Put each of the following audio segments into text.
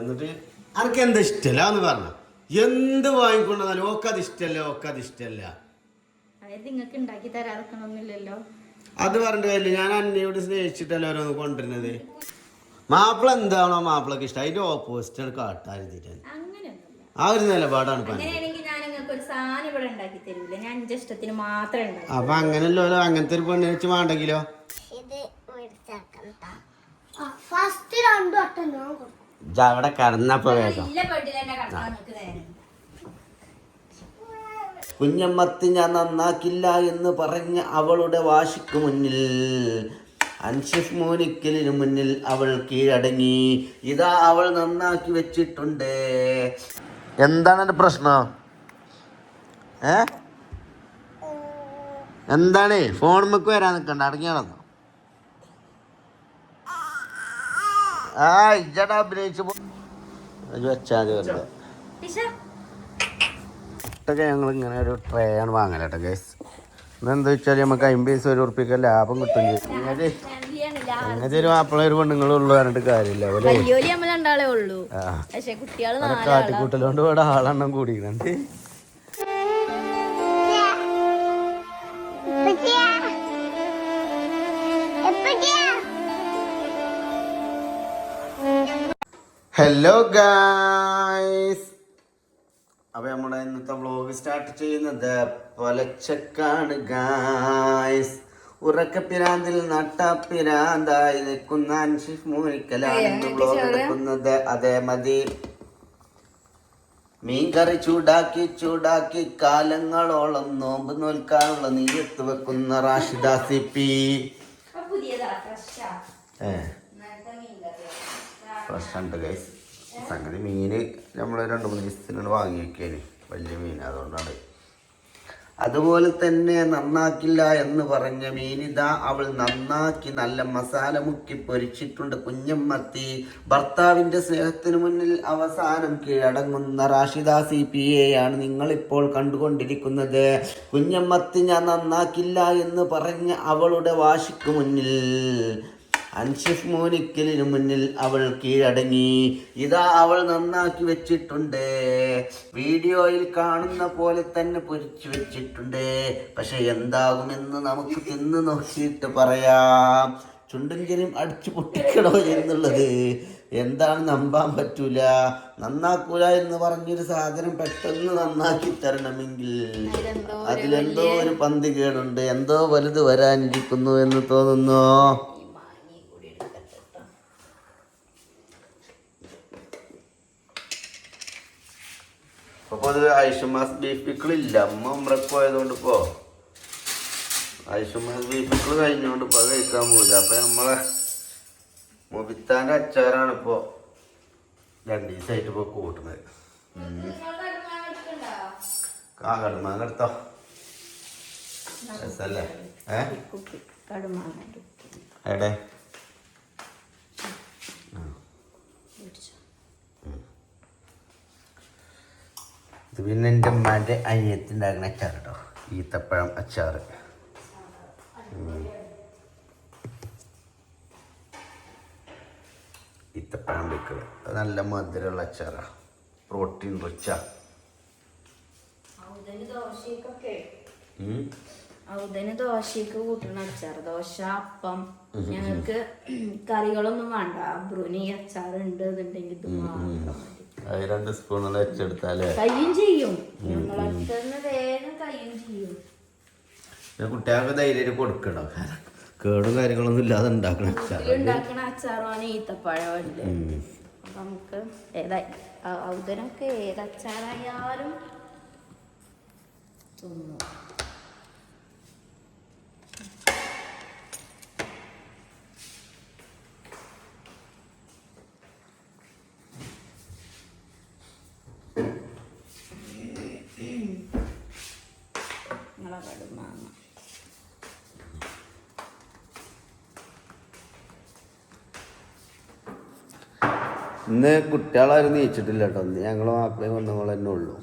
എന്നിട്ട് അനക്ക് എന്താ ഇഷ്ടല്ല എന്ന് പറഞ്ഞു. എന്ത് വാങ്ങിക്കൊണ്ടാലും ഓക്കെ അത് ഇഷ്ടല്ല, ഓക്കെ അത് ഇഷ്ടല്ല. നിങ്ങൾക്ക് ഉണ്ടാക്കി തരാതൊക്കണമെന്നില്ലല്ലോ. അത് പറഞ്ഞിട്ട് കാര്യമില്ല. ഞാൻ അന്നയോട് സ്നേഹിച്ചിട്ടല്ലോ ഓരോന്ന് കൊണ്ടുവരുന്നത്. മാപ്പിള എന്താണോ മാപ്പിളക്ക് ഇഷ്ടം അതിന്റെ ഓപ്പോസിറ്റ് കാട്ടാതിട്ട് ആ ഒരു നിലപാടാണ്. അപ്പൊ അങ്ങനെയല്ലോ അങ്ങനത്തെ ഒരു പെണ്ണ് വെച്ച് വേണ്ടെങ്കിലോ അവിടെ കടന്നപ്പോ വേഗം കുഞ്ഞമ്മത്തി ഞാൻ നന്നാക്കില്ല എന്ന് പറഞ്ഞ അവളുടെ വാശിക്ക് മുന്നിൽ അൻഷിഫ് മോനിക്കലിന് മുന്നിൽ അവൾ കീഴടങ്ങി. ഇതാ അവൾ നന്നാക്കി വെച്ചിട്ടുണ്ട്. എന്താണ് എന്റെ പ്രശ്നം? എന്താണ്? ഫോൺ മക്ക് വരാൻ നിൽക്കണ്ട, അടങ്ങിയാണെന്നോ? ഇജടാ അഭിനയിച്ചു വെച്ചാൽ വെറുതെ ഇട്ടൊക്കെ ഞങ്ങൾ ഇങ്ങനെ ഒരു ട്രേ ആണ് വാങ്ങലേട്ടോ ഗൈസ്. ഇതെന്താ വെച്ചാൽ നമുക്ക് 50 ഉറുപ്പിക ലാഭം കിട്ടും ചെയ്യും. അങ്ങനത്തെ ഒരു മാപ്പിള ഒരു പെണ്ണുങ്ങളുള്ളൂ പറഞ്ഞിട്ട് കാര്യമില്ല. കാട്ടിക്കൂട്ടലോണ്ട് ഇവിടെ ആളെണ്ണം കൂടിക്കുന്നുണ്ട്. ഹലോ ഗായ്സ്, അപ്പൊ നമ്മുടെ ഇന്നത്തെ വ്ലോഗ് സ്റ്റാർട്ട് ചെയ്യുന്നത് പൊലച്ചക്കാണ് ഗായ്സ്. ഉറക്കപ്പിരാന്തിൽ നട്ടപ്പിരാന്തായി നിൽക്കുന്ന അൻഷിഫ് മോനിക്കലാണ് ഇന്ന് വ്ലോഗ് എടുക്കുന്നത്. അതേ മതി. മീൻകറി ചൂടാക്കി ചൂടാക്കി കാലങ്ങളോളം നോമ്പ് നോൽക്കാനുള്ള നീയത്ത് വെക്കുന്ന റാഷിദ സിപി. ഫ്രഷുണ്ട് ഗൈസ്. സംഗതി മീന് നമ്മൾ 2-3 ദിവസത്തിനാണ് വാങ്ങി വെക്കാന്, വലിയ മീൻ, അതുകൊണ്ടാണ്. അതുപോലെ തന്നെ നന്നാക്കില്ല എന്ന് പറഞ്ഞ മീനിതാ അവൾ നന്നാക്കി നല്ല മസാല മുക്കി പൊരിച്ചിട്ടുണ്ട്. കുഞ്ഞമ്മത്തി ഭർത്താവിന്റെ സ്നേഹത്തിന് മുന്നിൽ അവസാനം കീഴടങ്ങുന്ന റാഷിദ CPയെയാണ് നിങ്ങളിപ്പോൾ കണ്ടുകൊണ്ടിരിക്കുന്നത്. കുഞ്ഞമ്മത്തി ഞാൻ നന്നാക്കില്ല എന്ന് പറഞ്ഞ അവളുടെ വാശിക്ക് മുന്നിൽ അൻഷിഫ് മോനിക്കലിന് മുന്നിൽ അവൾ കീഴടങ്ങി. ഇതാ അവൾ നന്നാക്കി വെച്ചിട്ടുണ്ട്. വീഡിയോയിൽ കാണുന്ന പോലെ തന്നെ പൊരിച്ചു വെച്ചിട്ടുണ്ട്. പക്ഷെ എന്താകുമെന്ന് നമുക്ക് തിന്ന് നോക്കിയിട്ട് പറയാം. ചുണ്ടഞ്ചലും അടിച്ചു പൊട്ടിക്കണോ എന്നുള്ളത് എന്താണ് നമ്പാൻ പറ്റൂല. നന്നാക്കൂല എന്ന് പറഞ്ഞൊരു സാധനം പെട്ടെന്ന് നന്നാക്കി തരണമെങ്കിൽ അതിലെന്തോ ഒരു പന്തി കേടുണ്ട്, എന്തോ വലുത് വരാനിരിക്കുന്നു എന്ന് തോന്നുന്നു. അപ്പോൾ അത് ഐഷമാസ് ബീഫ് പിക്കിളില്ല. അമ്മ ഉമ്രക്ക് പോയതുകൊണ്ട് ഇപ്പോൾ ഐഷമാസ് ബീഫ് പിക്കിൾ കഴിഞ്ഞുകൊണ്ട് ഇപ്പോൾ അത് കഴിക്കാൻ പോകില്ല. അപ്പം നമ്മളെ മുബിത്താൻ്റെ അച്ചാറാണ് ഇപ്പോൾ 2 ദിവസമായിട്ട് ഇപ്പോൾ കൂട്ടുന്നത്. കടുമാങ്ങ എടുത്തോ, രസല്ലേ? എവിടെ ഇത് പിന്നെ എൻ്റെ ഉമ്മാൻ്റെ അനിയത്തിണ്ടാക്കുന്ന അച്ചാർ കേട്ടോ, ഈത്തപ്പഴം അച്ചാർ. ഈത്തപ്പഴം വെക്കുക, അത് നല്ല മധുരമുള്ള അച്ചാറാണ്, പ്രോട്ടീൻ റിച്ചാ. ദോശയൊക്കെ കൂട്ടണ അച്ചാർ, ദോശ, അപ്പം. ഞങ്ങൾക്ക് കറികളൊന്നും വേണ്ട. ബ്രൂനി അച്ചാറുണ്ട് എന്നുണ്ടെങ്കിൽ 2 സ്പൂൺ വെച്ചെടുത്താലേ കയ്യും ചെയ്യും. വേഗം കയ്യും ചെയ്യും. കുട്ടികൾക്ക് ധൈര്യം കൊടുക്കണം, കേടും കാര്യങ്ങളൊന്നും ഇല്ലാതെ ഉണ്ടാക്കണ അച്ചാറാണ് ഈത്തപ്പഴം. നമുക്ക് ഔദനൊക്കെ ഏതച്ചാറായാലും തിന്നു. ഇന്ന് കുട്ടികളാരും നീച്ചിട്ടില്ല കേട്ടോ. ഇന്ന് ഞങ്ങൾ മാപ്പിളയും വന്നങ്ങൾ തന്നെ ഉള്ളൂ.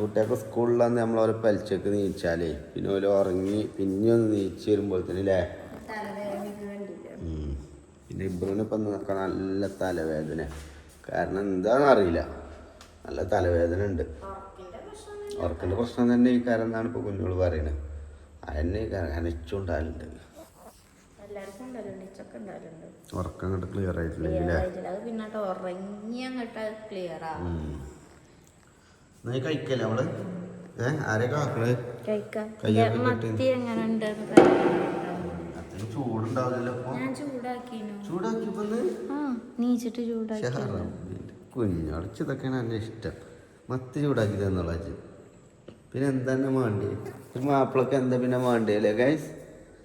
കുട്ടികൾക്ക് സ്കൂളിലാന്ന് നമ്മളോരോ പലിച്ചക്ക് നീച്ചാലേ പിന്നെ ഓരോ ഉറങ്ങി പിന്നെ ഒന്ന് നീച്ച് വരുമ്പോഴത്തേനല്ലേ. പിന്നെ ഇബ്രൂന് ഇപ്പം നല്ല തലവേദന, കാരണം എന്താണെന്ന് അറിയില്ല, നല്ല തലവേദന ഉണ്ട്. ഉറക്കിൻ്റെ പ്രശ്നം തന്നെ ഈ കാര്യം എന്നാണ് ഇപ്പോൾ കുഞ്ഞുങ്ങൾ പറയുന്നത്. അതിനെ അനച്ചുണ്ടാലുണ്ട്, ഉറക്കം അങ്ങോട്ട് ക്ലിയർ ആയിട്ടില്ലെങ്കിൽ കഴിക്കല്ലേ നമ്മള്. ആരെയൊക്കെ ആക്കള് അത്രയും ചൂടുണ്ടാവില്ലല്ലോ. കുഞ്ഞടച്ച് ഇതൊക്കെയാണ് എൻ്റെ ഇഷ്ടം. മത്തി ചൂടാക്കി തന്നുള്ള. പിന്നെ എന്താണ് വേണ്ടി മാപ്പിളക്ക് എന്താ പിന്നെ വേണ്ടിയല്ലേ ഗൈസ്?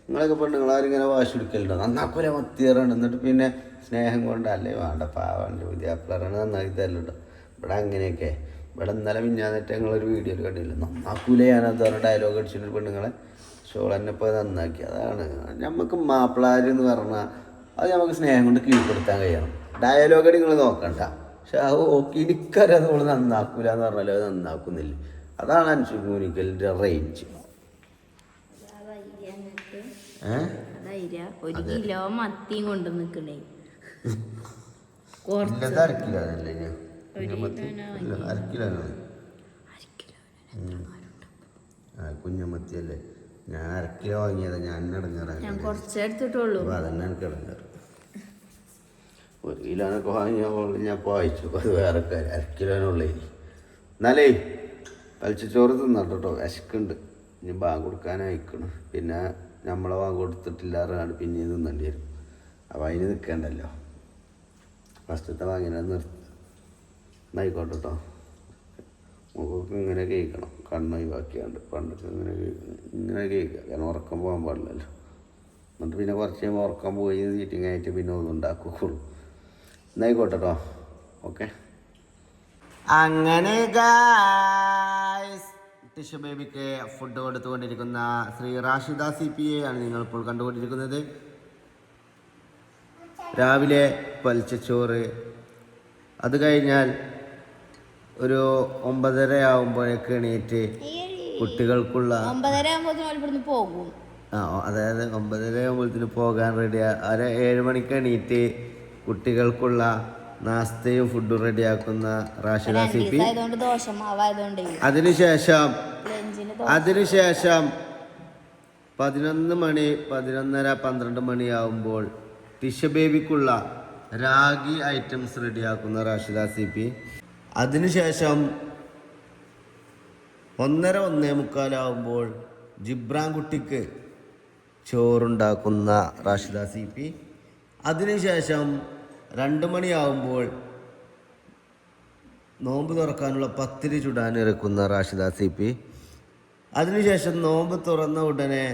നിങ്ങളൊക്കെ പെണ്ണുങ്ങളാരും ഇങ്ങനെ വാശി പിടിക്കലുണ്ടോ? നന്നാക്കൂല മത്തിയേറുണ്ട്, എന്നിട്ട് പിന്നെ സ്നേഹം കൊണ്ടല്ലേ വേണ്ട പാവാണ്ട് വിദ്യാപ്പിളറാണ് നന്നാക്കി തരലുണ്ടോ? ഇവിടെ അങ്ങനെയൊക്കെ. ഇവിടെ ഇന്നലെ മിഞ്ഞാന്നിട്ട് ഞങ്ങളൊരു വീഡിയോയിൽ കണ്ടില്ല, നന്നാക്കൂലേ ഞാനത് പറഞ്ഞ ഡയലോഗ് അടിച്ചിട്ട് പെണ്ണുങ്ങളെ ഷോൾ തന്നെ ഇപ്പോൾ നന്നാക്കി. അതാണ് നമുക്ക് മാപ്പിളാർ എന്ന് പറഞ്ഞാൽ അത് നമുക്ക് സ്നേഹം കൊണ്ട് കീഴ്പ്പെടുത്താൻ കഴിയണം. ഡയലോഗ് നിങ്ങൾ നോക്കണ്ട, പക്ഷെ അത് ഓക്കെ ഇടിക്കറിയാം നമ്മൾ നന്നാക്കൂല എന്ന് പറഞ്ഞാലും അത് നന്നാക്കുന്നില്ല. അതാണ് അൻഷുമൂനിക്കലിൻ്റെ റേഞ്ച്. ഒരു കിലോ മത്തിയും കൊണ്ട് നിൽക്കണേ. കുഞ്ഞമത്തി അല്ലേ, ഞാൻ 1/2 കിലോ വാങ്ങിയതാ. ഞാൻ കുറച്ചെടുത്തിട്ടുള്ളൂ, അതന്നെ എനിക്ക് ഇടങ്ങാറ്. 1 കിലോനൊക്കെ വാങ്ങിയ ഞാൻ വായിച്ചു, അത് വേറെ കാര്യം. 1/2 കിലോനുള്ളേ. എന്നാലേ പലിച്ചോറ് തിന്നട്ടോ, വിശക്കുണ്ട്. ഇനി ബാങ്ക് കൊടുക്കാനായിക്കണം. പിന്നെ നമ്മളെ ബാങ്ക് കൊടുത്തിട്ടില്ലാറാണ് പിന്നെയും തിന്നേണ്ടി വരും. അപ്പോൾ അതിന് നിൽക്കണ്ടല്ലോ, ഫസ്റ്റത്തെ വാങ്ങിയത് നിർത്തി. എന്നായിക്കോട്ടെ കേട്ടോ. മുഖമൊക്കെ ഇങ്ങനെ കേൾക്കണം, കണ്ണൊഴിവാക്കിയാണ്ട്. പണ്ടൊക്കെ ഇങ്ങനെ കേൾക്കുക, കാരണം ഉറക്കം പോകാൻ പാടില്ലല്ലോ. എന്നിട്ട് പിന്നെ കുറച്ച് കഴിയുമ്പോൾ ഉറക്കം പോയി സീറ്റിംഗ് ആയിട്ട് പിന്നെ ഒന്നും ഉണ്ടാക്കുള്ളൂ. എന്നായിക്കോട്ടെ കേട്ടോ. ഓക്കെ. അങ്ങനെ ടിഷു ബേബിക്ക് ഫുഡ് കൊടുത്തുകൊണ്ടിരിക്കുന്ന ശ്രീ റാഷിദ CPA ആണ് നിങ്ങളിപ്പോൾ കണ്ടുകൊണ്ടിരിക്കുന്നത്. രാവിലെ പലിച്ചോറ്, അത് കഴിഞ്ഞാൽ ഒരു 9:30 ആകുമ്പോഴേക്ക് എണീറ്റ് കുട്ടികൾക്കുള്ള പോകും. അതായത് 9:30 ആകുമ്പോഴത്തേന് പോകാൻ റെഡിയാ. 7 മണിക്ക് എണീറ്റ് കുട്ടികൾക്കുള്ള നാസ്തയും ഫുഡും റെഡിയാക്കുന്ന റാഷിദ CP. അതിനുശേഷം 11 മണി 11:30 12 മണിയാവുമ്പോൾ ടിഷു ബേബിക്കുള്ള രാഗി ഐറ്റംസ് റെഡിയാക്കുന്ന റാഷിദ CP. അതിനുശേഷം 1:30 1:45 ജിബ്രാൻ കുട്ടിക്ക് ചോറുണ്ടാക്കുന്ന റാഷിദ CP. അതിനുശേഷം 2 മണിയാവുമ്പോൾ നോമ്പ് തുറക്കാനുള്ള പത്തിരി ചുടാൻ ഇറക്കുന്ന റാഷിദ CP. അതിനുശേഷം നോമ്പ് തുറന്ന ഉടനെ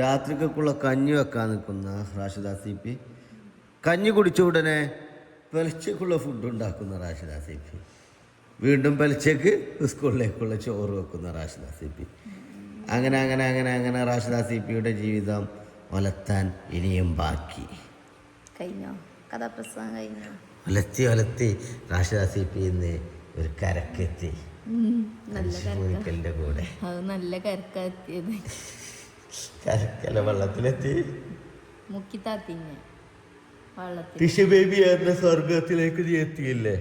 രാത്രിക്കുള്ള കഞ്ഞി വെക്കാൻ നിൽക്കുന്ന റാഷിദ CP. കഞ്ഞി കുടിച്ച ഉടനെ പെലച്ചക്കുള്ള ഫുഡ് ഉണ്ടാക്കുന്ന റാഷിദ CP. വീണ്ടും പെലച്ചക്ക് സ്കൂളിലേക്കുള്ള ചോറ് വെക്കുന്ന റാഷിദ CP. അങ്ങനെ അങ്ങനെ അങ്ങനെ അങ്ങനെ റാഷിദ CPയുടെ ജീവിതം ഒലത്താൻ ഇനിയും ബാക്കി. കഴിഞ്ഞോ? കഥാപ്രസംഗം കഴിഞ്ഞോ? ഒലത്തി റാഷിദ CP ഇന്ന് ഒരു കരക്കെത്തി. കൂടെ നല്ല കരക്കെത്തിയത്. കരക്കല വെള്ളത്തിലെത്തി മുക്കി താത്തിങ്ങ വെള്ളത്തിൽ. ടിഷു ബേബി എന്ന സ്വർഗത്തിലേക്ക് നീ എത്തിയില്ലേ?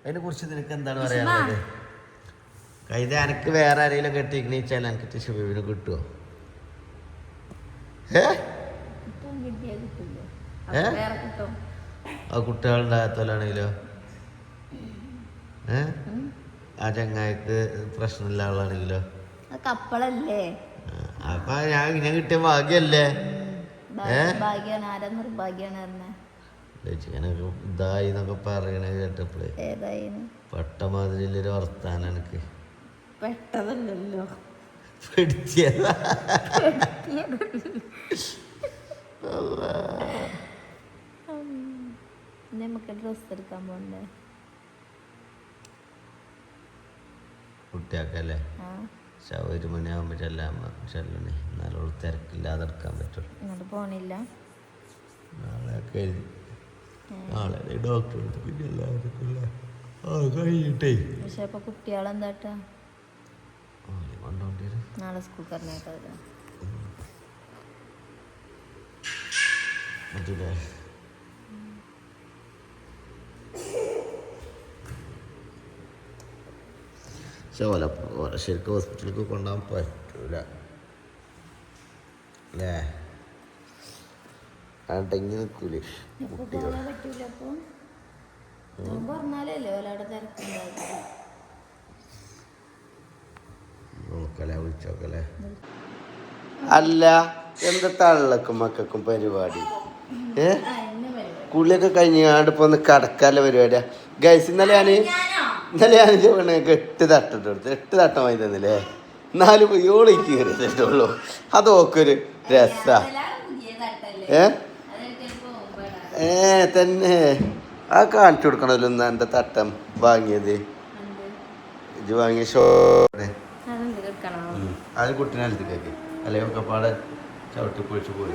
അതിനെ കുറിച്ച് നിനക്ക് എന്താണ് പറയാനുള്ളത്? കൈത എനിക്ക് വേറെ ആരെങ്കിലും കെട്ടിക്കണീച്ചാൽ എനിക്ക് ടിഷു ബേബിനെ കിട്ടുമോ? ആ കുട്ടികളുണ്ടാകത്തോലാണെങ്കിലോ? ആ ചങ്ങായിക്ക് പ്രശ്നമില്ല ആളാണെങ്കിലോ? കപ്പളല്ലേ? അപ്പൊ ഞാൻ കിട്ടിയ ഭാഗ്യല്ലേ? ഇതായി എന്നൊക്കെ പറയണ കേട്ടപ്പോളേ പെട്ടമാതിരിയിലൊരു വർത്താനം എനിക്ക് പെട്ടതല്ലോ. നമുക്ക് ഡ്രസ് എടുക്കാൻ പോണ്ടേ കുട്ടിയാക്കല്ലേ? 1 മണിയാകുമ്പോ ചെല്ലണേ, എന്നാലും തിരക്കില്ലാതെ എടുക്കാൻ പറ്റുള്ളൂ. ഇങ്ങോട്ട് പോണില്ല. നാളെ ഡോക്ടർ കഴിഞ്ഞിട്ടേ. പക്ഷെ അപ്പൊ കുട്ടികളെന്താട്ടാ കൊണ്ടോണ്ടിരും. നാളെ സ്കൂൾ പറഞ്ഞേക്കാ. ഓരോ ശരിക്കും ഹോസ്പിറ്റലിലേക്ക് കൊണ്ടുപോകാൻ പറ്റൂല അല്ലേ? അടങ്ങി നിൽക്കൂലേ കുട്ടികൾ? നോക്കല്ലേ, വിളിച്ചോക്കല്ലേ. അല്ല, എന്താ തള്ളക്കും മക്കൾക്കും പരിപാടി? കുളിയൊക്കെ കഴിഞ്ഞാണ്ട് ഇപ്പൊ ഒന്ന് കടക്കാനുള്ള പരിപാടിയാ ഗൈസ്. ഇന്നലെ ഞാൻ ചോണക്ക് 8 തട്ടിട്ട് കൊടുത്തു. 8 തട്ടം വാങ്ങി തന്നില്ലേ? 4 യോളിക്ക് കയറിയിട്ടുള്ളൂ. അതൊക്കെ ഒരു രസാ. തന്നെ ആ കാണിച്ചു കൊടുക്കണല്ലോ എന്നാ എൻ്റെ തട്ടം വാങ്ങിയത്. ഇത് വാങ്ങിയ ഷോ അത് കുട്ടീനെ അടുത്തേക്ക് അല്ലെങ്കിൽ ഒക്കെ പാടെ ചവിട്ടി പൊളിച്ച് പോയി.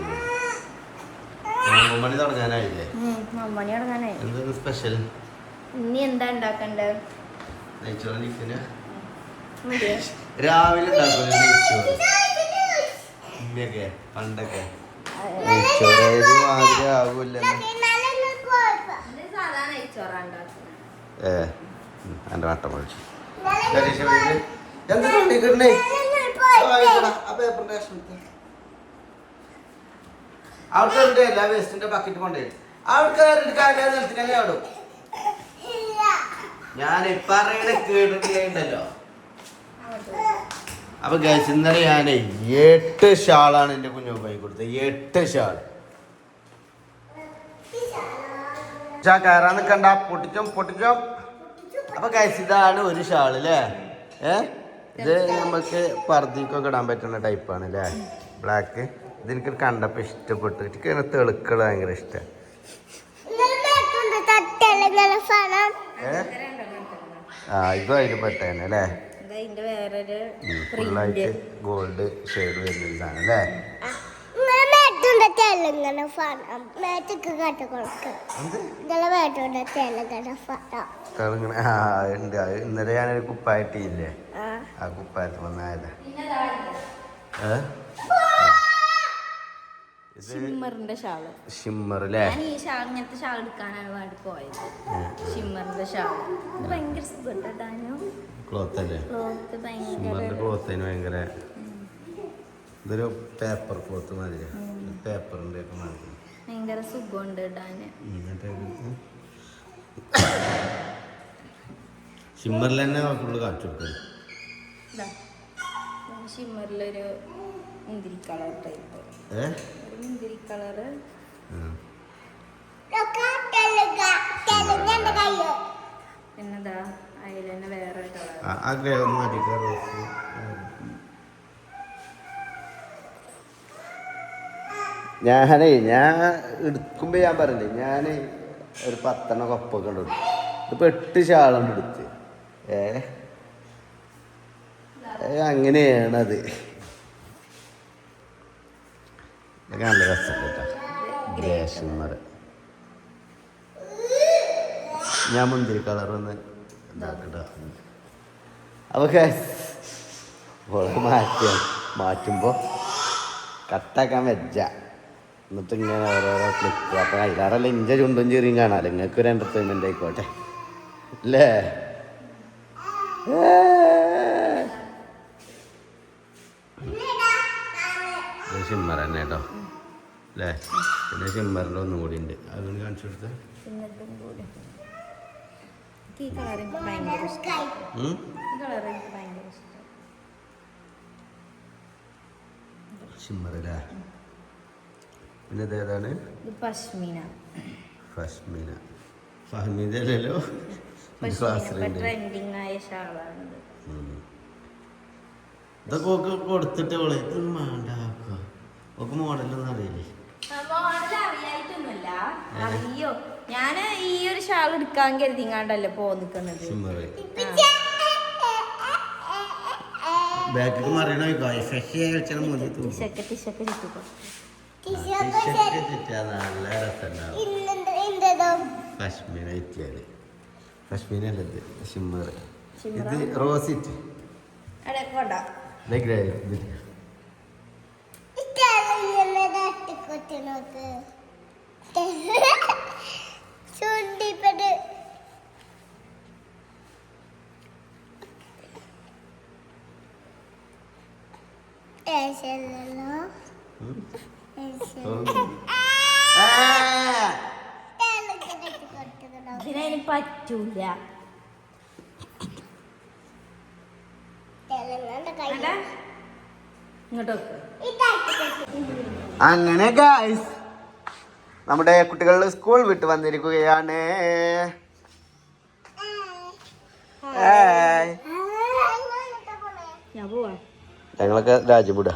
9 മണി തുടങ്ങാനായില്ലേ? എന്താണ് സ്പെഷ്യൽ? ഇനി എന്താ ഉണ്ടാക്കണ്ടേ? നെയ്ച്ചോറ് നിൽക്കുന്ന രാവിലെ ഉണ്ടാക്കുമല്ലോ നെയ്ച്ചോറ്. ഉമ്മയൊക്കെ പണ്ടൊക്കെ നെയ്ച്ചോറ് മാതിരി ആകൂല്ലല്ലോ. എൻ്റെ വട്ടം വിളിച്ചു ആൾക്കാരുടെ എല്ലാ വേസ്റ്റിന്റെ ബക്കറ്റ് കൊണ്ടേ ആൾക്കാരുടെ ആടും. ഞാൻ പറയണ കേട്ടിട്ടുണ്ടല്ലോ. അപ്പൊ ഗൈസ് ഇന്നലെ ഞാനേ 8 ഷാളാണ് എൻ്റെ കുഞ്ഞുമായി കൊടുത്തത്. 8 ഷാൾ കയറാൻ നിൽക്കണ്ട, പൊട്ടിച്ചോ. അപ്പൊ ഗൈസ് ഇതാണ് ഒരു ഷാൾ അല്ലേ? ഇത് നമുക്ക് പർദ്ദക്കൊക്കെ ഇടാൻ പറ്റുന്ന ടൈപ്പാണ് അല്ലേ? ബ്ലാക്ക്. ഇതെനിക്ക് കണ്ടപ്പോ ഇഷ്ടപ്പെട്ടു. എനിക്ക് തെളുക്കള് ഭയങ്കര ഇഷ്ടം. ഇതും അതിൽ പെട്ടേനെ അല്ലേ? ഫുള്ളായിട്ട് ഗോൾഡ് ഷെയ്ഡ് വരുന്ന സാധനം അല്ലേ? ഇന്നലെ ഞാനൊരു കുപ്പായിട്ടില്ലേ? ആ കുപ്പായത്തിൽ വന്നായതാ. ഷിമ്മറിന്റെ ഷാള്. ഷിമ്മർ അല്ലേ? ഈ ഷാൾ ഇങ്ങനത്തെ ഷാൾ എടുക്കാനാണ് വേണ്ടി പോയത്. ഷിമ്മറിന്റെ ഷാൾ ഭയങ്കര സുഖം. ക്ലോത്ത് അല്ലേ? ഷിമ്മറിന്റെ ക്ലോത്തിന് ഭയങ്കര ഇതൊരു പേപ്പർ ക്ലോത്ത് മാതിരി. പേപ്പറിന്റെ ഒക്കെ മാതിരി ഭയങ്കര സുഖമുണ്ട് ഇടാന്. ഷിമ്മറിൽ തന്നെ ഫുള്ള് കാണിച്ചു കൊടുക്കും. ഷിമ്മറിലൊരു മുന്തിരി കളർ ടൈപ്പ്. മുന്തിരി കളറ്. പിന്നെന്താ അതിൽ തന്നെ വേറെ കളർ. ഞാൻ എടുക്കുമ്പോ ഞാൻ പറഞ്ഞില്ലേ, ഞാൻ ഒരു 10 കൊപ്പൊക്കെ ഉണ്ട്. ഇപ്പൊ 8 ഷാളുണ്ട് എടുത്ത്. അങ്ങനെയാണത്. ഇതൊക്കെ നല്ല രസം കേട്ടോ. ഗ്രേഷന്മാർ ഞാൻ മുന്തിരി കളർ ഒന്ന് ഇതാക്കട്ടോ. അപ്പൊ മാറ്റുമ്പോ കട്ടാക്കാൻ വെച്ച എന്നിട്ട് ഇങ്ങനെ ഓരോരോ ക്ലിക്ക്. അപ്പൊ അതിലാറല്ല ഇഞ്ച ചുണ്ടും ചെറിയും കാണാമല്ലോ. നിങ്ങൾക്ക് ഒരു എന്റർടൈൻമെന്റ് ആയിക്കോട്ടെ അല്ലേ? ഷിമ്മർ തന്നെ കേട്ടോ അല്ലേ? പിന്നെ ഷിമ്മറിൻ്റെ ഒന്നും കൂടി ഉണ്ട്. അതൊന്ന് കാണിച്ചു കൊടുത്ത ഷിമ്മർ അല്ലേ? പിന്നെ ഇതേതാണ്? പശ്മീന. ഫഹ്മീദ അല്ലല്ലോ? ട്രെൻഡിങ് ആയ ഷാളാണ്. ഇതൊക്കെ ഒക്കെ കൊടുത്തിട്ട് ഇതൊന്നും വേണ്ട. ഒക്കെ മോഡലൊന്നും അറിയില്ലേ? മോഡൽ അറിയായിട്ടൊന്നുമല്ല, അറിയോ. ഞാൻ ഈ ഒരു ഷാൾ എടുക്കാൻ കരുതിങ്ങാണ്ടല്ലേ പോന്നിക്കുന്നത്. ബാക്കിക്ക് മറിയണോ? നല്ല രസമുണ്ടാവും. കശ്മീരല്ലത് ഷിമ്മർ. ഇത് റോസിറ്റ്. ഇതിനതിന് പറ്റൂല. അങ്ങനെ ഗൈസ് നമ്മുടെ കുട്ടികൾ സ്കൂൾ വിട്ട് വന്നിരിക്കുകയാണ്. ഞങ്ങളൊക്കെ രാജ്യപൂട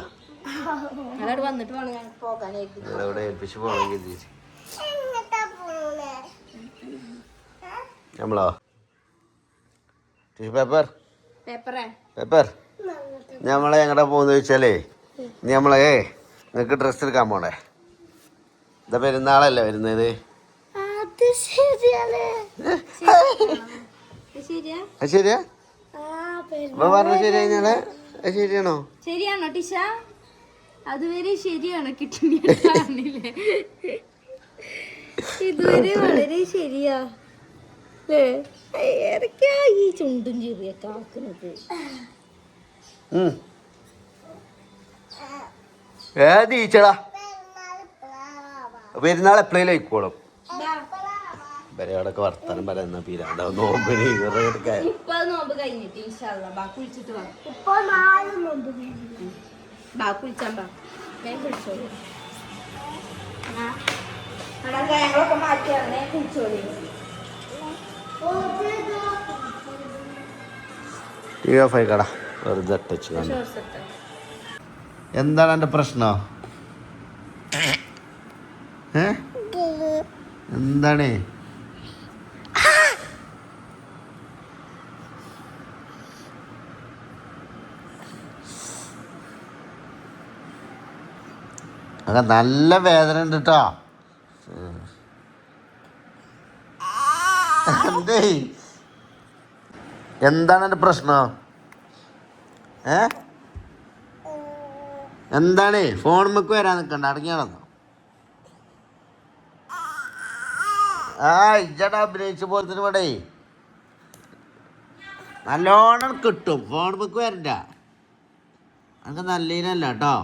ഇവിടെ ഏൽപ്പിച്ച് പോകണമെങ്കിൽ നമ്മളോ പേപ്പർ പേപ്പർ നമ്മളെ എങ്ങടെ പോകുന്ന ചോദിച്ചാലേ ഇനി നമ്മളെ നിങ്ങക്ക് ഡ്രസ്സ് എടുക്കാൻ പോണേ. ഇതാ പെരുന്നാളല്ലേ വരുന്നത്. ശരിയാ അപ്പൊ പറഞ്ഞ ശരി കഴിഞ്ഞാല് ശരിയാണോ? ശരിയാണോ ടിഷ? അതുവരെ ശരിയാണോ? കിട്ടുന്നില്ലേ? ഇതുവരെ വളരെ ശരിയാ അല്ലേ? ഏതൊക്കെയാ ഈ ചുണ്ടും ചെറിയൊക്കെ ആക്കുന്നത്? ഏതീച്ചടാ പെരുന്നാൾ എപ്പോഴേലും ആയിക്കോളും. ഇവരെയോടൊക്കെ വർത്താനം പറയുന്ന പീരാണ്ടാവും. നോമ്പിന് നോമ്പ് കഴിഞ്ഞിട്ട് കുളിച്ചിട്ട് ഞങ്ങളൊക്കെ മാറ്റിയാണ് കുളിച്ചോളി. കട വെറുതെ ടച്ച്. എന്താണ് എന്റെ പ്രശ്നം? എന്താണ്? അതൊക്കെ നല്ല വേദന ഉണ്ട് കേട്ടോ. എന്തേ എന്താണ് എന്റെ പ്രശ്നം? എന്താണ്? ഫോൺ മക്ക് വരാൻ നിൽക്കണ്ട, അടങ്ങിയാണെന്നോ? ഇജ്ജടാ അഭിനയിച്ച പോലെ തന്നെ ഇവിടെ നല്ലോണം കിട്ടും. ഫോൺ മക്ക് വരണ്ട, അതൊക്കെ നല്ലതിനല്ല കേട്ടോ.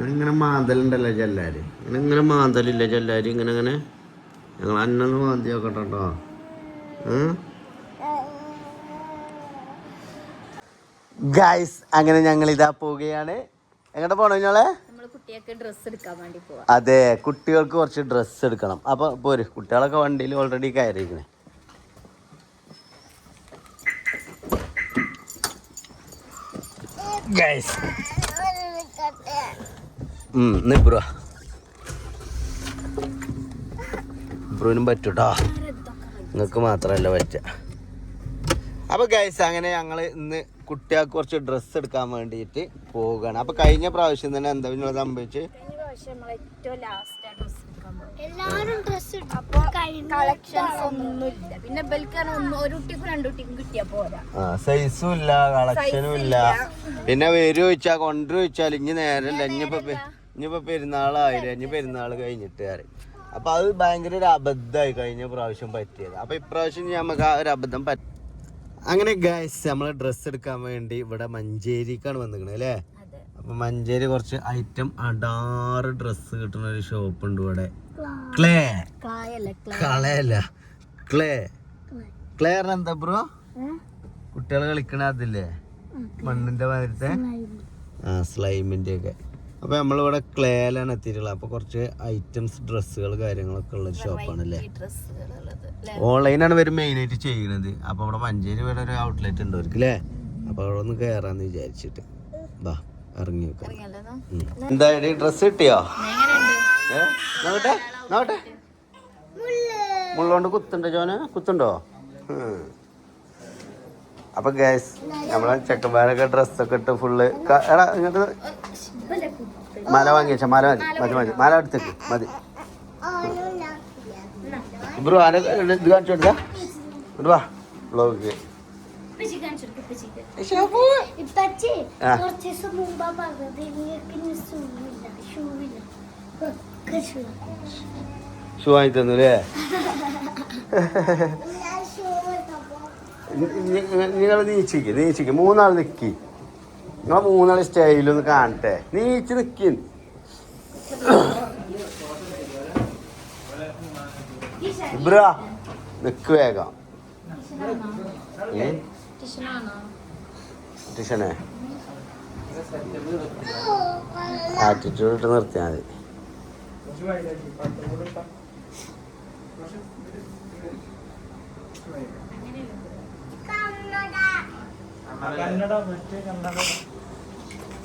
ഇങ്ങനെ മാന്തലുണ്ടല്ലോ ചെല്ലാര്, ഇങ്ങനെ മാന്തലില്ല ചെല്ലാര്. ഇങ്ങനെ ഞങ്ങൾ അന്നൊന്ന് മാന്തി നോക്കട്ടോ കേട്ടോ. ഗൈസ് അങ്ങനെ ഞങ്ങൾ ഇതാ പോവുകയാണ്. എങ്ങോട്ട് പോണോ ഞങ്ങളെ? അതെ, കുട്ടികൾക്ക് കുറച്ച് ഡ്രസ്സ് എടുക്കണം. അപ്പൊ പോര്, കുട്ടികളൊക്കെ വണ്ടിയിൽ ഓൾറെഡി കയറിയിരിക്കണേ. ഗൈസ് ബ്രൂനും പറ്റൂട്ടോ, നിങ്ങൾക്ക് മാത്രമല്ല പറ്റുക. അപ്പോൾ ഗൈസ് അങ്ങനെ ഞങ്ങൾ ഇന്ന് കുട്ടികൾക്ക് കുറച്ച് ഡ്രസ്സ് എടുക്കാൻ വേണ്ടിയിട്ട് പോവുകയാണ്. അപ്പോൾ കഴിഞ്ഞ പ്രാവശ്യം തന്നെ എന്താ നിങ്ങൾ സംഭവിച്ച്? സൈസും ഇല്ല, കളക്ഷനും ഇല്ല. പിന്നെ വരും ചോദിച്ചാൽ കൊണ്ടു ചോദിച്ചാൽ ഇനി നേരല്ല, ഇനിയിപ്പോ പെരുന്നാളായില്ലേ, ഇനി പെരുന്നാൾ കഴിഞ്ഞിട്ട് കാര്യം. അപ്പൊ അത് ഭയങ്കര ഒരു അബദ്ധമായി കഴിഞ്ഞ പ്രാവശ്യം പറ്റിയത്. അപ്പൊ ഇപ്രാവശ്യം നമുക്ക് ആ ഒരു അബദ്ധം പറ്റും. അങ്ങനെ ഗൈസ് നമ്മള് ഡ്രസ്സ് എടുക്കാൻ വേണ്ടി ഇവിടെ മഞ്ചേരിക്കാണ് വന്നിരിക്കണത് അല്ലേ? അപ്പൊ മഞ്ചേരി കുറച്ച് ഐറ്റം അടാറ് ഡ്രസ്സ് കിട്ടുന്ന ഒരു ഷോപ്പ് ഉണ്ട് ഇവിടെ. ക്ലേ എന്താ ബ്രോ? കുട്ടികൾ കളിക്കണ അതില്ലേ, മണ്ണിന്റെ മാതിരത്തെ സ്ലൈമിന്റെ ഒക്കെ. അപ്പൊ നമ്മളിവിടെ ക്ലേയിലാണ് എത്തിയിട്ടുള്ളത്. അപ്പൊ കുറച്ച് ഐറ്റംസ് ഡ്രസ്സുകൾ കാര്യങ്ങളൊക്കെ ഉള്ള ഷോപ്പാണ് അല്ലേ? ഓൺലൈനാണ് ഇവർ മെയിനായിട്ട് ചെയ്യുന്നത്. അപ്പൊ ഇവിടെ മഞ്ചേരി ഇവിടെ ഒരു ഔട്ട്ലെറ്റ് ഉണ്ട് അവർക്ക് അല്ലേ? അപ്പൊ അവിടെ ഒന്ന് കയറാന്ന് വിചാരിച്ചിട്ട് ബാ ഇറങ്ങി വെക്കാം. എന്തായാലും ഡ്രസ്സ് കിട്ടിയോ? നോട്ടെ നോട്ടെ, മുള്ളോണ്ട് കുത്തുണ്ടോ ചോന്? കുത്തുണ്ടോ? അപ്പൊ ഗ്യാസ് നമ്മളെ ചെക്കന്മാരൊക്കെ ഡ്രസ്സൊക്കെ ഇട്ട് ഫുള്ള് എടാ ഇങ്ങോട്ട് മല വാങ്ങി വെച്ചാ. മല മതി മല അടുത്തേക്ക് മതി. ബ്രോ ആരെ ഇത് കാണിച്ചു കൊടുത്താ വാ ബ്ലോഗ്. ഷൂ വാങ്ങി തന്നു അല്ലേ? നിങ്ങൾ നീച്ചിക്ക് മൂന്നാൾ നിക്കി. നിങ്ങൾ മൂന്നാൾ സ്റ്റൈലൊന്ന് കാണട്ടെ. നീച്ച് നിക്കി. ബ്രാ നിക്ക് വേഗം. ടിഷനെ ആറ്റിറ്റ്യൂഡ് ഇട്ട് നിർത്തിയാൽ മതി.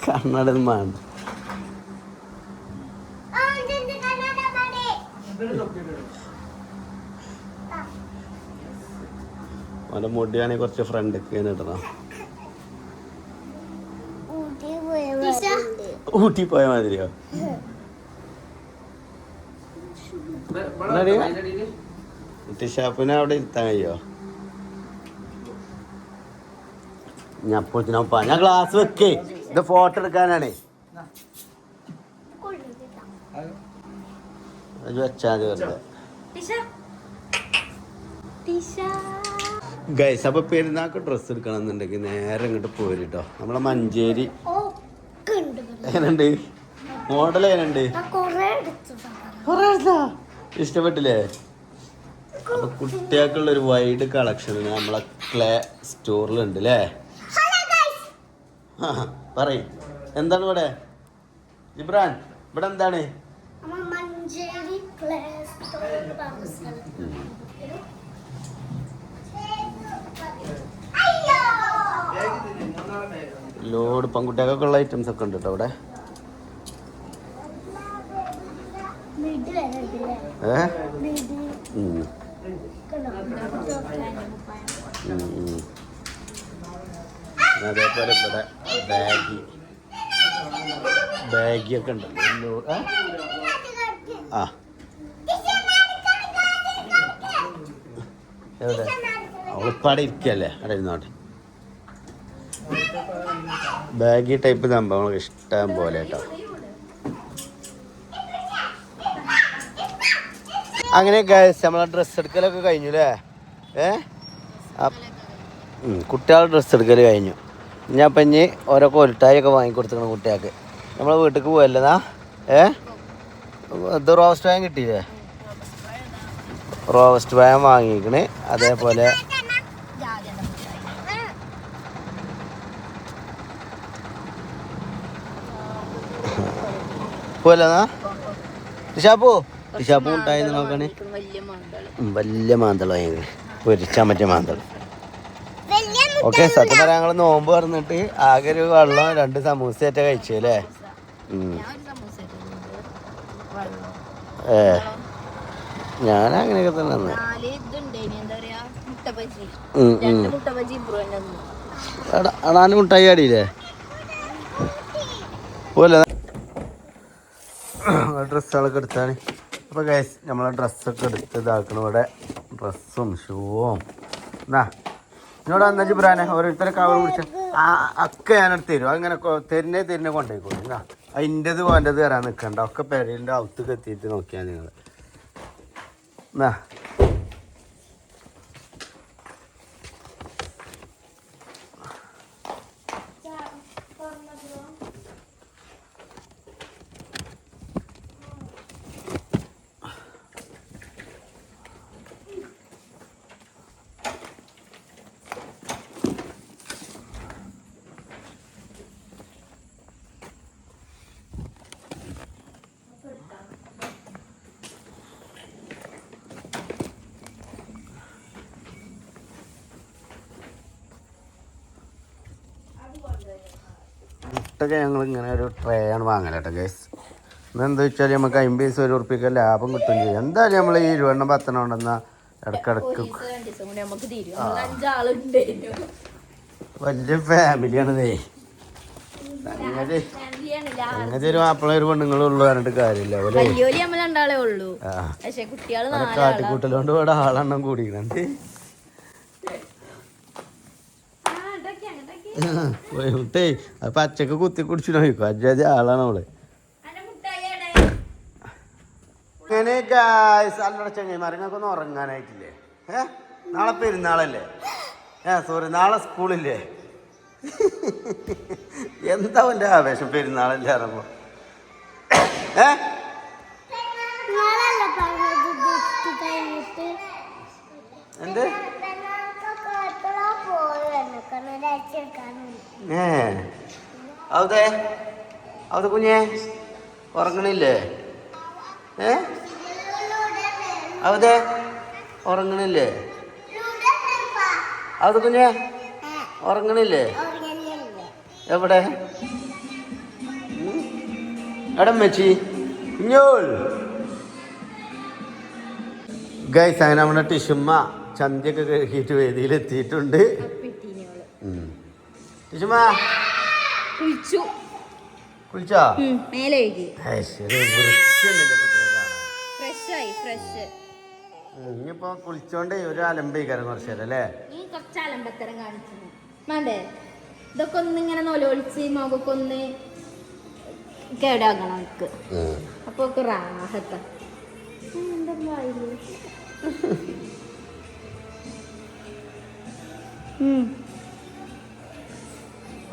കന്നഡ വേണ്ട. അവൻ്റെ മുടിയാണെങ്കിൽ കുറച്ച് ഫ്രണ്ടൊക്കെ ഇടണം. ഊട്ടി പോയ മാതിരിയോ? ഷാപ്പിനെ അവിടെ ഇരുത്താൻ കഴിയോ? ഞാൻ അപ്പോഴത്തിനൊപ്പാ ഞാൻ ഗ്ലാസ് വെക്കേ. ഇത് ഫോട്ടോ എടുക്കാനാണ്. വെച്ചാൽ വെറുതെ ഗൈസ്. അപ്പൊ പെരുന്നാൾക്ക് ഡ്രസ്സ് എടുക്കണം എന്നുണ്ടെങ്കിൽ നേരെ ഇങ്ങോട്ട് പോരിട്ടോ. നമ്മളെ മഞ്ചേരി എങ്ങനുണ്ട്? മോഡൽ എങ്ങനുണ്ട്? ഇഷ്ടപ്പെട്ടില്ലേ? അപ്പൊ കുട്ടികൾക്കുള്ളൊരു വൈഡ് കളക്ഷൻ നമ്മളെ ക്ലേ സ്റ്റോറിലുണ്ട് അല്ലേ? പറയും എന്താണ് ഇവിടെ ജിബ്രാൻ? ഇവിടെ എന്താണ്? ലോഡ് പെൺകുട്ടികൾക്കൊക്കെ ഉള്ള ഐറ്റംസ് ഒക്കെ ഉണ്ട് കേട്ടോ അവിടെ. അതേപോലെ ഇവിടെ ബാഗിയൊക്കെ ഉണ്ട്. ആ എവിടെ അവളിപ്പാടെ ഇരിക്കല്ലേ? അവിടെ ഇരുന്നോട്ടെ. ബാഗി ടൈപ്പ് സംഭവങ്ങളൊക്കെ ഇഷ്ടം പോലെ കേട്ടോ. അങ്ങനെ നമ്മളെ ഡ്രസ്സ് എടുക്കലൊക്കെ കഴിഞ്ഞു അല്ലേ? കുട്ടികളുടെ ഡ്രസ്സ് എടുക്കൽ കഴിഞ്ഞു. ഞാൻ ഇപ്പം ഇനി ഓരോ കൊലട്ടായൊക്കെ വാങ്ങിക്കൊടുത്തിക്കണം കുട്ടികൾക്ക്. നമ്മളെ വീട്ടിലേക്ക് പോയല്ലതാ. ഇത് റോസ്റ്റ് വാങ്ങാൻ കിട്ടിയില്ലേ? റോസ്റ്റ് വാങ്ങാൻ വാങ്ങിക്കണ്. അതേപോലെ പോയല്ലതാ. ടിഷാപ്പു ഉണ്ടായി നോക്കണേ. വലിയ മാന്തൾ വാങ്ങിക്കണേ. പൊരിച്ചാൻ പറ്റിയ മാന്തൾ. ഓക്കെ. സത്യം പറയാൻ ഞങ്ങൾ നോമ്പ് പറഞ്ഞിട്ട് ആകെ ഒരു വെള്ളം 2 സമൂസയായിട്ട് കഴിച്ചു അല്ലേ? ഞാൻ അങ്ങനെയൊക്കെ തന്നെ. അണാന് മുട്ടായി ആടിയില്ലേ? പോലെ ഡ്രസ്സുകളൊക്കെ എടുത്താണ്. അപ്പോൾ ഗൈസ് നമ്മളെ ഡ്രസ്സൊക്കെ എടുത്ത് ഇതാക്കണം. ഇവിടെ ഡ്രസ്സും ഷൂവും എന്നാ എന്നോട് അന്നാ ജിബ്രാനെ ഓരോരുത്തരെ കവർ പിടിച്ച ഒക്കെ ഞാനെടുത്ത് തരും. അങ്ങനെ തരുന്നേ കൊണ്ടുപോയിക്കോളൂ. എന്നാ അതിൻ്റെത് പോൻ്റെത് തരാൻ നിൽക്കണ്ട. ഒക്കെ പെരേൻ്റെ ഔത്തൊക്കെ എത്തിയിട്ട് നോക്കിയാൽ നിങ്ങൾ എന്നാ. ഇതൊക്കെ ഞങ്ങൾ ഇങ്ങനെ ഒരു ട്രേ ആണ് വാങ്ങലേട്ടോ ഗൈസ്. ഇന്നെന്താ വെച്ചാൽ നമുക്ക് 50 ഉറുപ്പിക ലാഭം കിട്ടും ചെയ്യും. എന്തായാലും നമ്മൾ ഈ 20 10 ഉണ്ടെന്നാൽ ഇടക്കിടക്ക് വലിയ ഫാമിലിയാണതേ. അങ്ങനെ ഒരു മാപ്പിള ഒരു പെണ്ണുങ്ങളുള്ളൂ പറഞ്ഞിട്ട് കാര്യമില്ല. കാട്ടിക്കൂട്ടലോണ്ട് ഇവിടെ ആളെണ്ണം കൂടിക്കുന്നുണ്ട്. മുട്ടേ അത് പച്ചക്ക് കുത്തി കുടിച്ചു നോക്കോ. അജാതി ആളാണ് അവള്. അങ്ങനെ അല്ലട ചങ്ങന്മാർ നിങ്ങൾക്കൊന്നും ഉറങ്ങാനായിട്ടില്ലേ? നാളെ പെരുന്നാളല്ലേ? സോറി, നാളെ സ്കൂളില്ലേ? എന്താ എൻ്റെ ആവേശം പെരുന്നാളല്ലേ അറിയുമ്പോ? എന്ത് അതെ അത് കുഞ്ഞേ ഉറങ്ങണില്ലേ? അതെ ഉറങ്ങണില്ലേ? അത് കുഞ്ഞേ ഉറങ്ങണില്ലേ? എവിടെ എടമ്മച്ചി കുഞ്ഞോൾ ഗൈസ്? അങ്ങനെ നമ്മുടെ ടിഷുമ്മ ചന്തിയൊക്കെ കഴുകിയിട്ട് വേദിയിലെത്തിയിട്ടുണ്ട്. ടിഷുമ്മ കുളിച്ചോ? ഇനിയിപ്പോ കുളിച്ചോണ്ട് ഒരു അലമ്പയിക്കാരം കുറച്ച് നേരം അല്ലേ? കുറച്ച് അലമ്പത്തരം കാണിച്ചു വേണ്ടേ? ഇതൊക്കെ ഒന്ന് ഇങ്ങനെ നൊലൊളിച്ച് മുഖൊക്കെ ഒന്ന് കേടാകണം നമുക്ക്. അപ്പൊ റാഹത്ത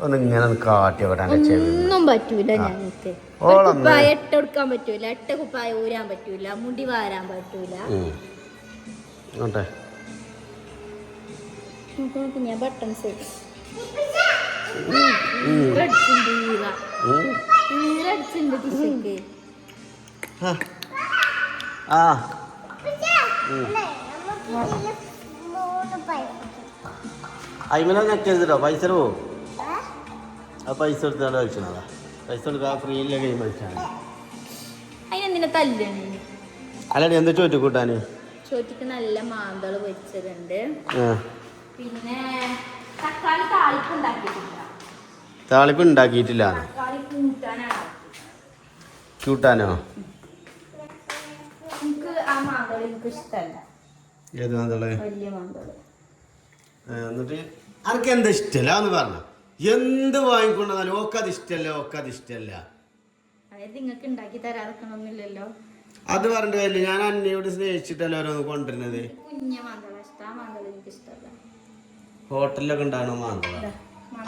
ഒന്നിങ്ങനെ കാട്ടി ഒന്നും പറ്റൂല. ഞങ്ങൾക്ക് കുപ്പായ ഇട്ടെടുക്കാൻ പറ്റൂല, കുപ്പായ ഊരാൻ പറ്റൂല, മുടി വാരാൻ പറ്റൂല. ഞാൻ ബട്ടൺസ് അയിമല നെക്കരുതോ? പൈസ പോവും. ആ പൈസ എടുത്താണ്ട് കളിച്ചതാ. പൈസ എടുക്കാൻ ഫ്രീയിലെ ഗെയിം കളിച്ചാണ്. അതിനെന്തിനാ തല്ലാണ്? അല്ലാണ്ട് എന്താ ചോറ്റു കൂട്ടാന്? ചോറ്റിക്ക് നല്ല മാന്തള് വെച്ചതുണ്ട്. പിന്നെ തക്കാളി താളിപ്പ് ഉണ്ടാക്കിയിട്ടില്ല. താളിപ്പ് ഉണ്ടാക്കിയിട്ടില്ല. കൂട്ടാനോ? എനിക്ക് ആ മാന്തള് എനിക്ക് ഇഷ്ടമല്ല. ഏത് മാന്തള്? വലിയ മാന്തള്. എന്നിട്ട് അനക്ക് എന്താ ഇഷ്ടമല്ല എന്ന് പറഞ്ഞ? എന്ത് വാങ്ങിക്കൊണ്ടാലും ഓക്കത് ഇഷ്ടല്ല, ഓക്കത് ഇഷ്ടല്ല. അതായത് നിങ്ങൾക്ക് ഉണ്ടാക്കി തരാതൊക്കണമെന്നില്ലല്ലോ. അത് പറഞ്ഞിട്ട് കാര്യമില്ല. ഞാൻ അന്നയോട് സ്നേഹിച്ചിട്ടല്ലോ ഓരോന്ന് കൊണ്ടുവരുന്നത്. കുഞ്ഞ മാന്തള ഇഷ്ടം. ആ മാന്തള എനിക്ക് ഇഷ്ടമല്ല. ഹോട്ടലിലൊക്കെ ഉണ്ടാകണ മാന്തള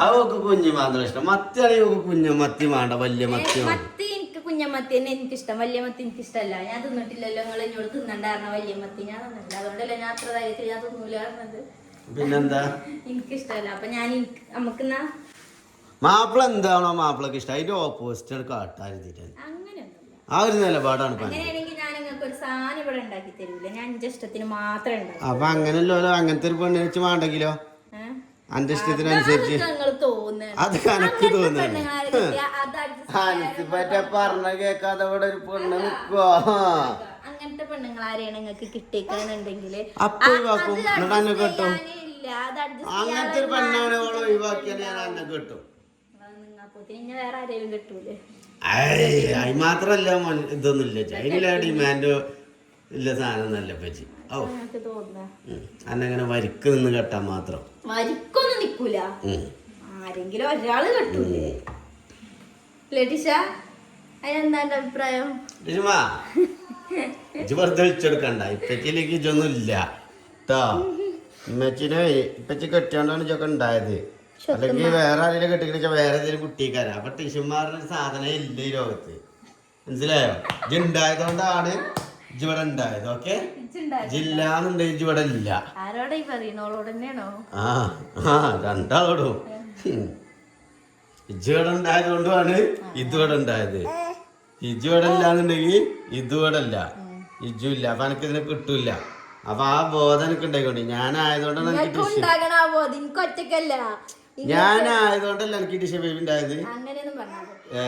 അവക്ക് കുഞ്ഞു മാന്തള ഇഷ്ടം. മത്തിയാണെങ്കിൽ കുഞ്ഞ മത്തി വേണ്ട, വലിയ മത്തി. മത്തി എനിക്ക് കുഞ്ഞമത്തി തന്നെ എനിക്കിഷ്ടം. വലിയ മത്തി എനിക്ക് ഇഷ്ടമല്ല. ഞാൻ തിന്നിട്ടില്ലല്ലോ. നിങ്ങൾ എന്നോട് തിന്നണ്ടായിരുന്ന വലിയ മത്തി ഞാൻ തിന്നില്ല. അതുകൊണ്ടല്ലേ ഞാൻ അത്ര ധൈര്യത്തിൽ ഞാൻ തിന്നൂല പറഞ്ഞത്. പിന്നെന്താ? എനിക്കിഷ്ടമല്ല. അപ്പൊ ഞാൻ നമുക്കെന്നാ മാപ്പിള എന്താണോ മാപ്പിളക്ക് ഇഷ്ടം അതിന്റെ ഓപ്പോസിറ്റ് കാട്ടാതിട്ട് ആ ഒരു നിലപാടാണ്. അങ്ങനെയാണെങ്കിൽ ഞാൻ നിങ്ങൾക്ക് ഒരു സാധനം ഇവിടെ ഉണ്ടാക്കി തരൂല. ഞാൻ എന്റെ ഇഷ്ടത്തിന് മാത്രമേ ഉണ്ടാക്കി. അപ്പൊ അങ്ങനല്ലോ അങ്ങനത്തെ ഒരു പെണ്ണ് വെച്ച് വേണ്ടെങ്കിലോ അന്റെ ഇഷ്ടത്തിനനുസരിച്ച് അത് കണക്ക് തോന്നുന്നു. പറഞ്ഞ കേക്കാതെ ഇവിടെ ഒരു പെണ്ണ് നിക്കുവോ? അങ്ങനത്തെ പെണ്ണുങ്ങൾ ആരെയാണ് നിങ്ങൾക്ക് കിട്ടിയേക്കുന്നുണ്ടെങ്കിൽ അപ്പൊ ഒഴിവാക്കും. എന്നിട്ട് അന്നെ കിട്ടും. അങ്ങനത്തെ ഒരു പെണ്ണാണ് ഒഴിവാക്കിയാൽ ഞാൻ അന്നെ കിട്ടും. വേറെ ആരെയും കിട്ടൂലേ? അത് മാത്രല്ല ഇതൊന്നുമില്ല. അതിനുള്ള ഡിമാൻഡ് ഇല്ല സാധനം നല്ല പറ്റി. ഓ അന്നങ്ങനെ വരിക്ക് നിന്ന് കെട്ടാൻ മാത്രം. വരിക്കൊന്നും നിക്കൂല. ആരെങ്കിലും ഒരാള് കെട്ടൂലേ? ലഡിഷ അതിനെന്താ എന്റെ അഭിപ്രായം? ഇജ്ജ് വെറുതെ വിളിച്ചെടുക്കണ്ട. ഇപ്പച്ചിലേക്ക് ഇതൊന്നും ഇല്ല കേട്ടോ. ഇമ്മച്ചിനെ ഇപ്പച്ചി കെട്ടിയോണ്ടാണ് ഇതൊക്കെ ഉണ്ടായത്. അല്ലെങ്കിൽ വേറെ ആരെങ്കിലും കെട്ടിക്കണ വേറെ ഏതെങ്കിലും കുട്ടിക്കാരാ. അപ്പൊ ടിഷുമാരുടെ സാധനം ഇല്ല ഈ ലോകത്ത്. മനസ്സിലായോ? ഇജ്ജ് ഉണ്ടായതുകൊണ്ടാണ് ഇജ്ജ് ഇവിടെ ഉണ്ടായത്. ഓക്കെ? ജില്ലാന്നുണ്ടെങ്കിൽ ഇജ്ജ് ഇവിടെ ഇല്ല. രണ്ടാളോടും ഇജ്ജ് ഇവിടെ ഉണ്ടായത് കൊണ്ടുമാണ് ഇതുവിടെ ഉണ്ടായത്. ഇജ്ജ് ഇവിടെ ഇല്ലാന്നുണ്ടെങ്കിൽ ഇതുവിടെ ഇല്ല. ഇജ്ജും ഇല്ല. അപ്പൊ എനിക്ക് ഇതിനെ കിട്ടൂല. അപ്പൊ ആ ബോധം എനിക്ക് ഉണ്ടായിക്കൊണ്ട് ഞാനായതുകൊണ്ടാണ് ഞാനായതുകൊണ്ടല്ല എനിക്ക് ടിഷ ബേബി ഉണ്ടായത്.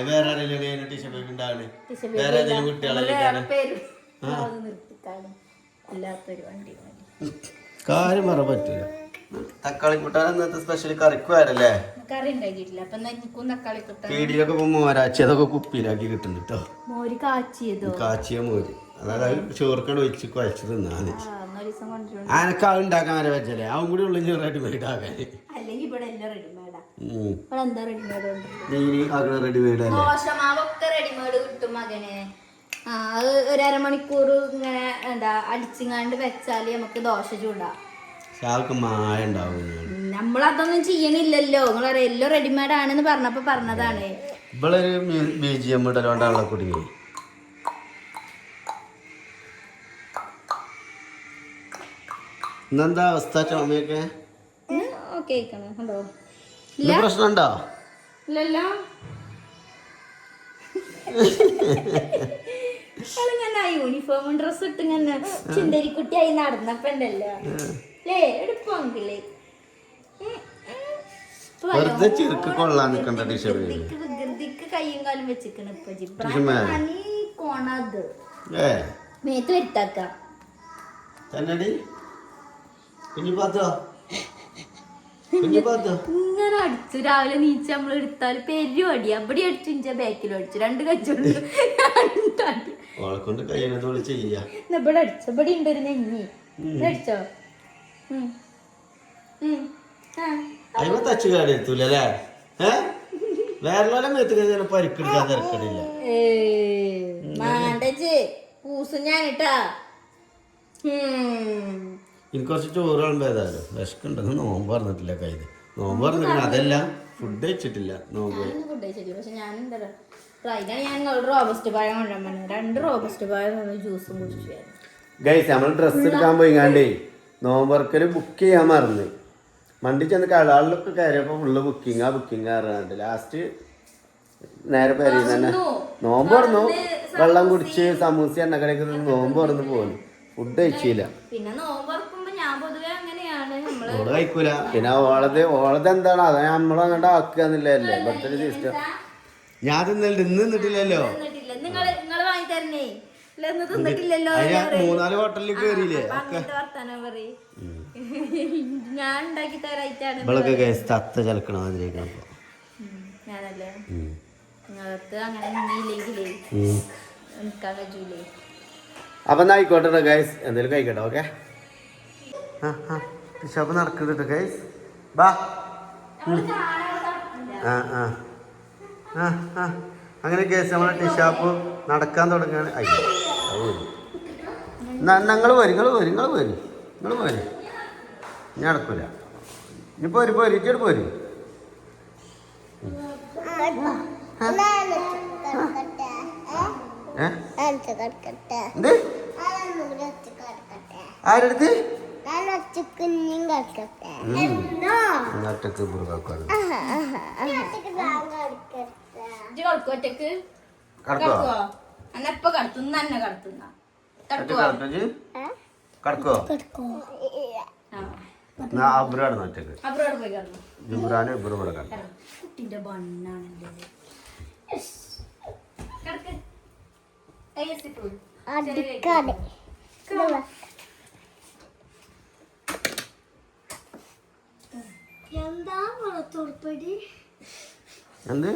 വേറെ ആരെങ്കിലും ടിഷ ബേബി ഉണ്ടാവുന്നത്? വേറെ ഏതെങ്കിലും കുട്ടികളെ കാര്യം പറയാൻ പറ്റൂല. തക്കാളി കൂട്ടാൻ ഇന്നത്തെ സ്പെഷ്യൽ കറിക്ക് വരല്ലേ? പീടിയിലൊക്കെ ഇപ്പൊ മോരാച്ചി അതൊക്കെ കുപ്പിയിലാക്കി കിട്ടുന്നുണ്ട് കേട്ടോ. കാച്ചിയ മോര്. അതായത് ചോർക്കണ്ട് ഒഴിച്ച് കുഴച്ച് തിന്നാണ്. അനക്ക് അത് ഉണ്ടാക്കാൻ വരെ വെച്ചല്ലേ? അവൻ കൂടി ഉള്ള റെഡിമെയ്ഡ് ആക്കാൻ. ഒരു അരമണിക്കൂർ ഇങ്ങനെ എന്താ അടിച്ചിങ്ങാണ്ട് വെച്ചാല് നമുക്ക് ദോശ ചൂടാം. ചാവക്ക് മായ ഉണ്ടാവും. നമ്മളതൊന്നും ചെയ്യണില്ലല്ലോ. നിങ്ങൾ എല്ലാം റെഡിമെയ്ഡ് ആണെന്ന് പറഞ്ഞപ്പോ പറഞ്ഞതാണ്. ഇവളൊരു BGM ഇടലോണ്ടാണല്ലോ കുടുങ്ങി. ഇന്നെന്താ അവസ്ഥ? ചുമയൊക്കെ പ്രശ്നമുണ്ടോ? ഇല്ലല്ലോ. യൂണിഫോമും ഡ്രസ് ഇട്ട് ഇങ്ങനെ ചിന്തരിക്കുട്ടിയായി നടന്നപ്പോ ഉണ്ടല്ലോ അല്ലേ എടുപ്പെങ്കിലേ വികൃതിക്ക് കയ്യും കാലും വെച്ചിക്കണ് ഇപ്പൊ കോണത് മേത്ത് വെട്ടാക്ക ഇങ്ങനെ അടിച്ചു. രാവിലെ നീച്ച് നമ്മൾ എടുത്താൽ പെരുവടി അവിടെ അടിച്ചു ഇഞ്ച ബാക്കിലും അടിച്ചു. 2 കച്ചവടം ഇവിടെ അടിച്ചോ. ഇവിടെ ഉണ്ട് ഒരു നെഞ്ഞി അടിച്ചോ. പൂസും ഞാനിട്ടാ. എനിക്ക് കുറച്ച് ചോറ് വിളമ്പേതായാലും വിശക്കുണ്ടെന്ന് നോമ്പ് പറഞ്ഞിട്ടില്ല. കയ്യിൽ നോമ്പ് പറഞ്ഞിരിക്കണം. അതെല്ലാം ഫുഡ് കഴിച്ചിട്ടില്ല. നോമ്പ് ഫുഡ് കഴിച്ചിട്ടില്ല. പക്ഷെ ഞാൻ എന്താ അതിനാണ് ഞാൻ റോബസ്റ്റ് പഴം കൊണ്ടുവരാൻ പറഞ്ഞത്. 2 റോബസ്റ്റ് പഴം ജ്യൂസും കുടിച്ചു. ഗൈസ് നമ്മൾ ഡ്രസ്സ് എടുക്കാൻ പോയിങ്ങാണ്ടേ നോമ്പർക്കല് ബുക്ക് ചെയ്യാൻ മറന്ന് മണ്ടി ചെന്ന് കടാളിലൊക്കെ കയറിയപ്പോൾ ഫുള്ള് ബുക്കിങ്ങാ അറിയാണ്ട് ലാസ്റ്റ് നേരെ പേരിൽ തന്നെ നോമ്പ് തുറന്നു. വെള്ളം കുടിച്ച് സമൂസ എണ്ണക്കടയൊക്കെ നോമ്പ് തുറന്ന് പോകുന്നു. ഫുഡ് കഴിച്ചില്ല. പിന്നെ ഓള് കഴിക്കൂല. പിന്നെ ഓളത് എന്താണ് അത് നമ്മൾ അങ്ങോട്ട് ആക്കുക എന്നില്ലല്ലേ ഇവിടുത്തെ ഒരു സിസ്റ്റം. ഞാൻ നിന്നിട്ടില്ലല്ലോ. 3-4 ഹോട്ടലിൽ കയറിയില്ലേ ഒക്കെ ഞാൻ ഉണ്ടാക്കി തരായിട്ടാണ്. ഇവളൊക്കെ തത്ത ചലക്കണ മാതിരിക്കണം. ഞാനല്ലേ നിങ്ങൾക്ക് അങ്ങനെ നിന്നില്ലെങ്കിലേ നിൽക്കാൻ പറ്റൂലേ. അപ്പൊ എന്നാ ആയിക്കോട്ടെ ഗൈസ്. എന്തെങ്കിലും കഴിക്കട്ടെ. ഓക്കെ ഷോപ്പ് നടക്കുന്നുണ്ട് ഗൈസ്. ബാ അങ്ങനെ ഗൈസ് നമ്മളെ ടിഷാപ്പ് നടക്കാൻ തുടങ്ങുകയാണ്. നിങ്ങൾ പോരി ഞാൻ നടക്കൂല. ഇനി പോരി ഇച്ചോട് പോരി. ആരടുത്ത് കടക്കോ അബ്രാഡ് ഒറ്റക്ക് ജിബ്രാന് ഇബ്രു ഇവിടെ കുട്ടിന്റെ ബണ്ണാണല്ലേ. എന്താ തുറപ്പടി എന്ത്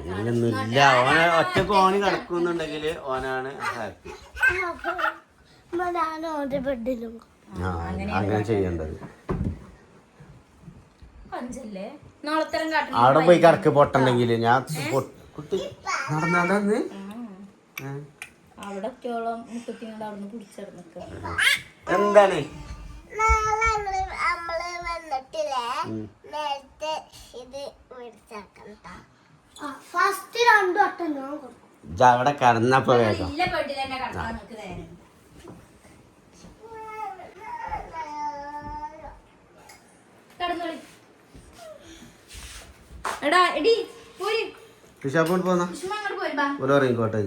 അങ്ങനെയൊന്നുമില്ല. ഓനെ ഒറ്റക്ക് ഓന് കിടക്കുന്നുണ്ടെങ്കിൽ ഓനാണ് ഹാപ്പി. അങ്ങനെ ചെയ്യേണ്ടത്. അവിടെ പോയി കിടക്ക് പൊട്ടുണ്ടെങ്കിൽ ഞാൻ കുട്ടി നടന്നന്ന് എന്താണ് അവിടെ കടന്നപ്പോ വേഗം ഇറങ്ങിക്കോട്ടെ.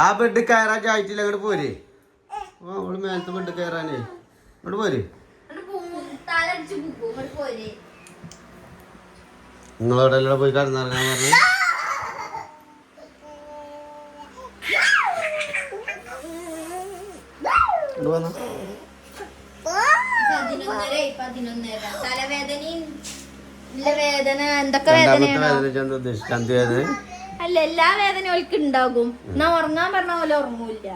ആ ബെഡ് കയറാൻ ചായറ്റില്ല. അങ്ങോട്ട് പോര്. അവള് മേലത്തെ ബെഡ് കയറാനേ അങ്ങോട്ട് പോര്. നിങ്ങളവിടെ എല്ലാം പോയി കിടന്നിറങ്ങാൻ പറഞ്ഞു. അല്ല എല്ലാ വേദന ഓൾക്ക് ഉണ്ടാകും. എന്നാ ഉറങ്ങാൻ പറഞ്ഞ പോലെ ഉറങ്ങൂല്ല.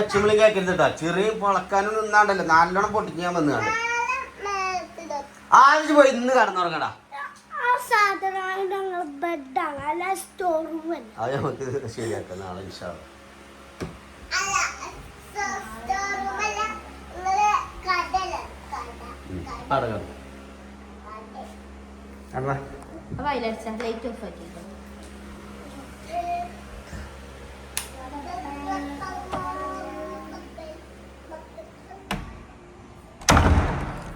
അച്ചുമളി കേക്കരുത് കേട്ടോ. ചെറിയ പൊളക്കാനും നിന്നാണ്ടല്ലോ നല്ലോണം പൊട്ടിക്കാൻ വന്നാണ്. ആദ്യം പോയി ഇന്ന് കടന്നുറങ്ങടാ. അത് നമുക്ക് ശരിയാക്കാം നാളെ ഇൻഷാ അല്ലാ. അവിടെ കിടന്നു. അണ്ണാ അപ്പൊ അതിലടിച്ചാ ലൈറ്റ് ഓഫ് ആക്കി.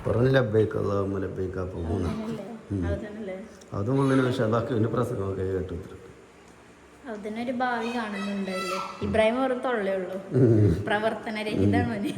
പറഞ്ഞ ലബൈക്ക് അല്ലാഹുമ്മ ലബൈക്ക് അപ്പം മൂന്ന് അതും ഒന്നിനും പക്ഷെ അതൊക്കെ എൻ്റെ പ്രസംഗമൊക്കെ കേട്ടു. അതിനൊരു ഭാവി കാണുന്നുണ്ടല്ലേ. ഇബ്രാഹിം വെറും തൊള്ളേ ഉള്ളൂ, പ്രവർത്തനരഹിതമാണ്.